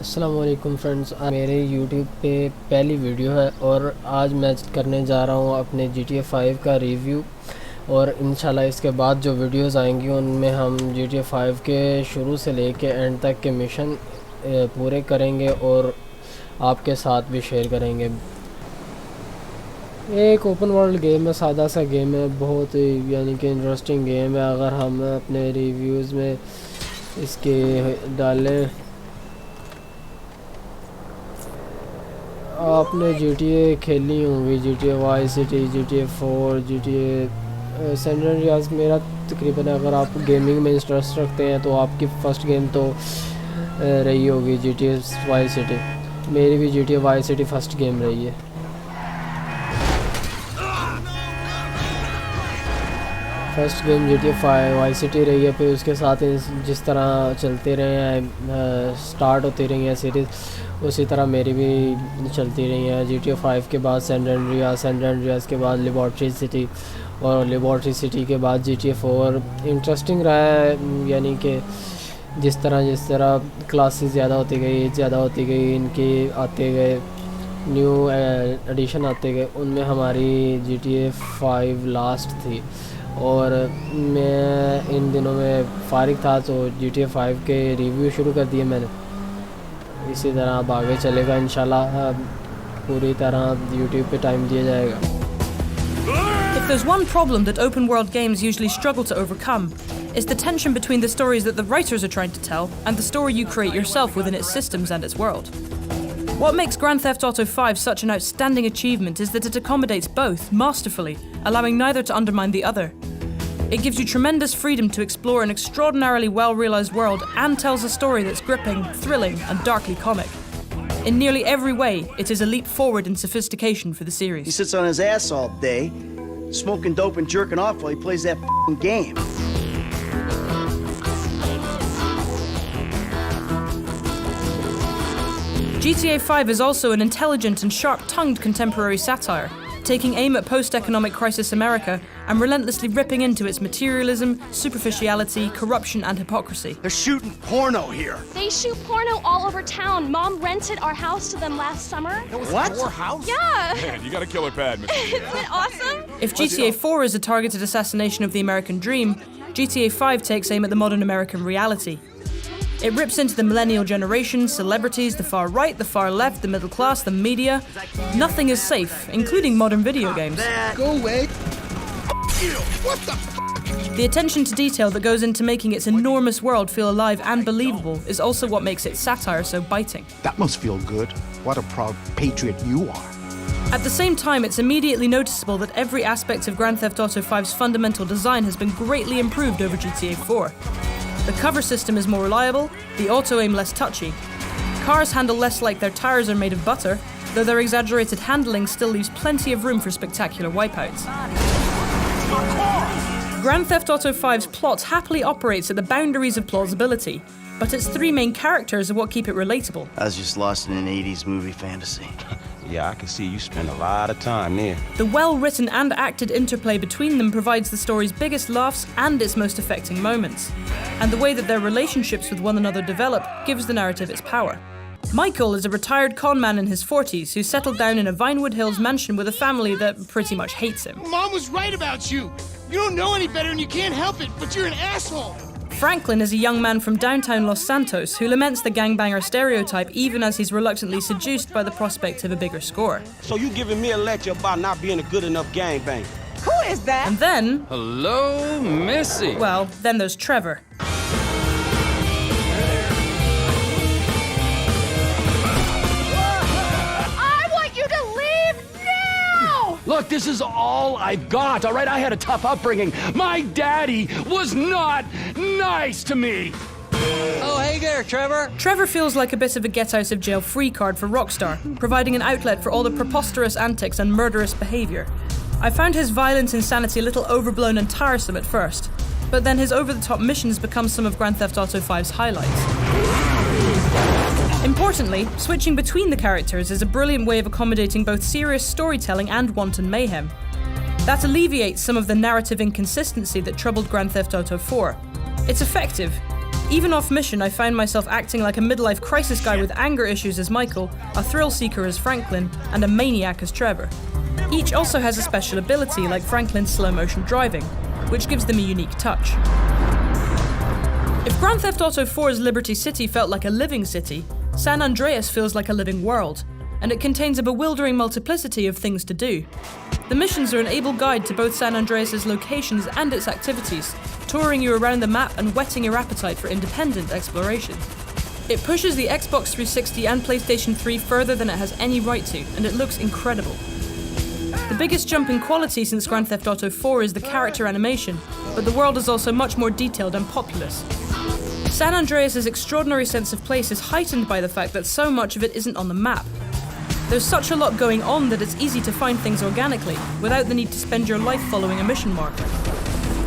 अस्सलाम वालेकुम फ्रेंड्स, मेरे YouTube पे पहली वीडियो है और आज मैं करने जा रहा हूँ अपने GTA 5 का रिव्यू। और इंशाल्लाह इसके बाद जो वीडियोस आएंगी उनमें हम GTA 5 के शुरू से लेके एंड तक के मिशन पूरे करेंगे और आपके साथ भी शेयर करेंगे। एक ओपन वर्ल्ड गेम है, सादा सा गेम है, बहुत यानी कि इंटरेस्टिंग गेम है। अगर हम अपने रिव्यूज़ में इसके डालें, आपने GTA खेली होंगी, GTA Vice City, GTA 4, GTA San Andreas. मेरा तकरीबन अगर आप गेमिंग में इंटरेस्ट रखते हैं तो आपकी फ़र्स्ट गेम तो रही होगी GTA वाई सिटी। मेरी भी GTA Vice City first game रही है। First game GTA Vice City रही है। फिर उसके साथ जिस तरह चलते रहे हैं, स्टार्ट होती रही हैं सीरीज़, उसी तरह मेरी भी चलती रही हैं। GTA 5 के बाद सैन एंड्रियास के बाद लेबॉर्ट्री सिटी और लेबॉर्ट्री सिटी के बाद GTA 4। इंटरेस्टिंग रहा है, यानी कि जिस तरह क्लासेस ज़्यादा होती गई, इनके आते गए, न्यू एडिशन आते गए, उनमें हमारी GTA 5 लास्ट थी। और मैं इन दिनों में फ़ारिग था तो GTA 5 के रिव्यू शुरू कर दिए मैंने। इसी तरह अब आगे चलेगा इंशाल्लाह, पूरी तरह YouTube पे टाइम दिया जाएगा। If there's one problem that open world games usually struggle to overcome, it's the tension between the stories that the writers are trying to tell and the story you create yourself within its systems and its world. What makes Grand Theft Auto 5 such an outstanding achievement is that it accommodates both masterfully, allowing neither to undermine the other. It gives you tremendous freedom to explore an extraordinarily well-realised world and tells a story that's gripping, thrilling and darkly comic. In nearly every way, it is a leap forward in sophistication for the series. He sits on his ass all day, smoking dope and jerking off while he plays that f***ing game. GTA 5 is also an intelligent and sharp-tongued contemporary satire, taking aim at post-economic crisis America and relentlessly ripping into its materialism, superficiality, corruption and hypocrisy. They're shooting porno here. They shoot porno all over town. Mom rented our house to them last summer. What? Your house? Yeah. Man, you got a killer pad, man. Isn't it awesome? If GTA 4 is a targeted assassination of the American dream, GTA 5 takes aim at the modern American reality. It rips into the millennial generation, celebrities, the far right, the far left, the middle class, the media. Nothing is safe, including modern video games. Go away. What the The attention to detail that goes into making its enormous world feel alive and believable is also what makes its satire so biting. That must feel good. What a proud patriot you are. At the same time, it's immediately noticeable that every aspect of Grand Theft Auto 5's fundamental design has been greatly improved over GTA 4. The cover system is more reliable, the auto-aim less touchy. Cars handle less like their tires are made of butter, though their exaggerated handling still leaves plenty of room for spectacular wipeouts. Grand Theft Auto 5's plot happily operates at the boundaries of plausibility, but its three main characters are what keep it relatable. I was just lost in an 80s movie fantasy. Yeah, I can see you spend a lot of time there. The well-written and acted interplay between them provides the story's biggest laughs and its most affecting moments. And the way that their relationships with one another develop gives the narrative its power. Michael is a retired con man in his 40s who settled down in a Vinewood Hills mansion with a family that pretty much hates him. Mom was right about you. You don't know any better and you can't help it, but you're an asshole. Franklin is a young man from downtown Los Santos who laments the gangbanger stereotype even as he's reluctantly seduced by the prospect of a bigger score. So you giving me a lecture about not being a good enough gangbanger? Who is that? And then... Hello, Missy. well, then there's Trevor. I want you to leave now! Look, this is all I've got, all right? I had a tough upbringing. My daddy was not nice to me. Oh, hey there, Trevor. Trevor feels like a bit of a get-out-of-jail-free card for Rockstar, providing an outlet for all the preposterous antics and murderous behaviour. I found his violent insanity a little overblown and tiresome at first, but then his over-the-top missions become some of Grand Theft Auto 5's highlights. Importantly, switching between the characters is a brilliant way of accommodating both serious storytelling and wanton mayhem. That alleviates some of the narrative inconsistency that troubled Grand Theft Auto 4. It's effective, Even off mission, I found myself acting like a midlife crisis guy with anger issues as Michael, a thrill seeker as Franklin, and a maniac as Trevor. Each also has a special ability, like Franklin's slow motion driving, which gives them a unique touch. If Grand Theft Auto 4's Liberty City felt like a living city, San Andreas feels like a living world, and it contains a bewildering multiplicity of things to do. The missions are an able guide to both San Andreas' locations and its activities, touring you around the map and whetting your appetite for independent exploration. It pushes the Xbox 360 and PlayStation 3 further than it has any right to, and it looks incredible. The biggest jump in quality since Grand Theft Auto 4 is the character animation, but the world is also much more detailed and populous. San Andreas' extraordinary sense of place is heightened by the fact that so much of it isn't on the map. There's such a lot going on that it's easy to find things organically, without the need to spend your life following a mission marker.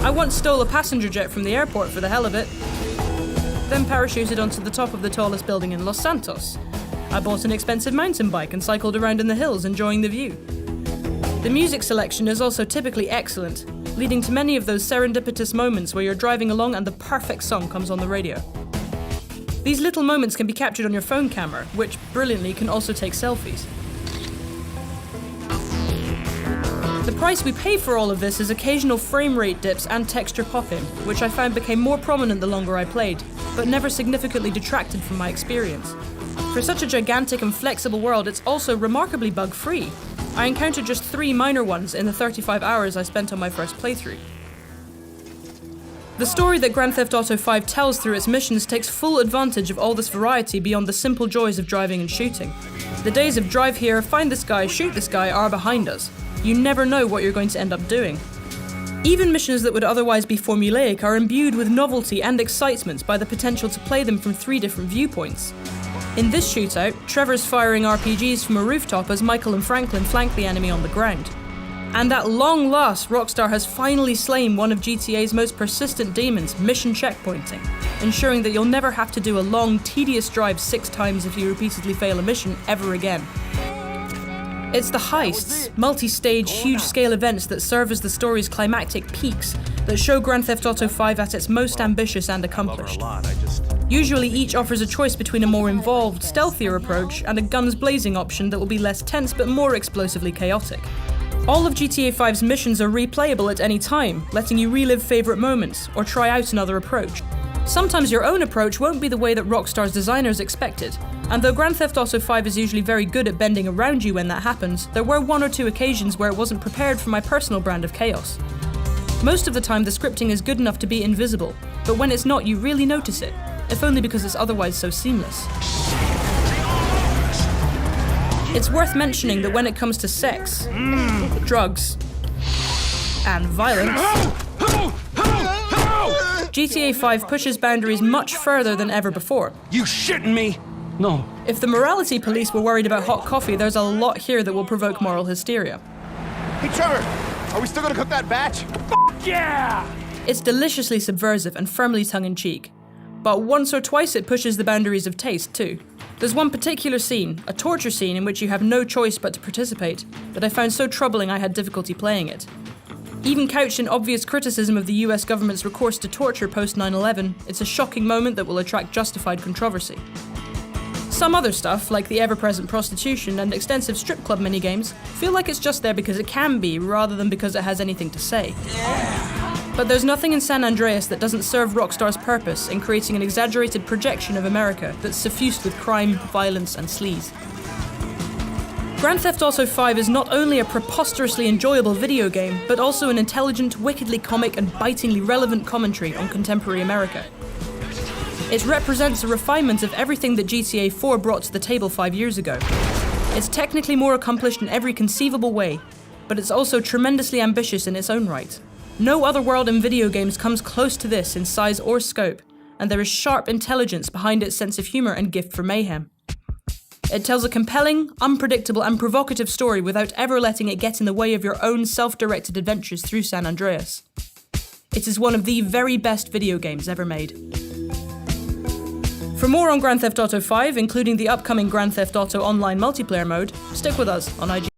I once stole a passenger jet from the airport for the hell of it, then parachuted onto the top of the tallest building in Los Santos. I bought an expensive mountain bike and cycled around in the hills enjoying the view. The music selection is also typically excellent, leading to many of those serendipitous moments where you're driving along and the perfect song comes on the radio. These little moments can be captured on your phone camera, which, brilliantly, can also take selfies. The price we pay for all of this is occasional frame rate dips and texture pop-in, which I found became more prominent the longer I played, but never significantly detracted from my experience. For such a gigantic and flexible world, it's also remarkably bug-free. I encountered just 3 minor ones in the 35 hours I spent on my first playthrough. The story that Grand Theft Auto 5 tells through its missions takes full advantage of all this variety beyond the simple joys of driving and shooting. The days of drive here, find this guy, shoot this guy are behind us. You never know what you're going to end up doing. Even missions that would otherwise be formulaic are imbued with novelty and excitement by the potential to play them from 3 different viewpoints. In this shootout, Trevor's firing RPGs from a rooftop as Michael and Franklin flank the enemy on the ground. And at long last, Rockstar has finally slain one of GTA's most persistent demons, mission checkpointing, ensuring that you'll never have to do a long, tedious drive 6 times if you repeatedly fail a mission ever again. It's the heists, multi-stage, huge-scale events that serve as the story's climactic peaks that show Grand Theft Auto 5 at its most ambitious and accomplished. Usually each offers a choice between a more involved, stealthier approach and a guns-blazing option that will be less tense but more explosively chaotic. All of GTA 5's missions are replayable at any time, letting you relive favourite moments or try out another approach. Sometimes your own approach won't be the way that Rockstar's designers expected, and though Grand Theft Auto 5 is usually very good at bending around you when that happens, there were 1 or 2 occasions where it wasn't prepared for my personal brand of chaos. Most of the time the scripting is good enough to be invisible, but when it's not you really notice it, if only because it's otherwise so seamless. It's worth mentioning that when it comes to sex, drugs, and violence, GTA 5 pushes boundaries much further than ever before. You shitting me? No. If the morality police were worried about hot coffee, there's a lot here that will provoke moral hysteria. Hey, Trevor, are we still gonna cook that batch? Yeah! It's deliciously subversive and firmly tongue-in-cheek. But once or twice it pushes the boundaries of taste, too. There's one particular scene, a torture scene in which you have no choice but to participate, that I found so troubling I had difficulty playing it. Even couched in obvious criticism of the US government's recourse to torture post 9/11, it's a shocking moment that will attract justified controversy. Some other stuff, like the ever-present prostitution and extensive strip club minigames, feel like it's just there because it can be, rather than because it has anything to say. But there's nothing in San Andreas that doesn't serve Rockstar's purpose in creating an exaggerated projection of America that's suffused with crime, violence, and sleaze. Grand Theft Auto 5 is not only a preposterously enjoyable video game, but also an intelligent, wickedly comic, and bitingly relevant commentary on contemporary America. It represents a refinement of everything that GTA 4 brought to the table 5 years ago. It's technically more accomplished in every conceivable way, but it's also tremendously ambitious in its own right. No other world in video games comes close to this in size or scope, and there is sharp intelligence behind its sense of humour and gift for mayhem. It tells a compelling, unpredictable and provocative story without ever letting it get in the way of your own self-directed adventures through San Andreas. It is one of the very best video games ever made. For more on Grand Theft Auto 5, including the upcoming Grand Theft Auto Online multiplayer mode, stick with us on IG.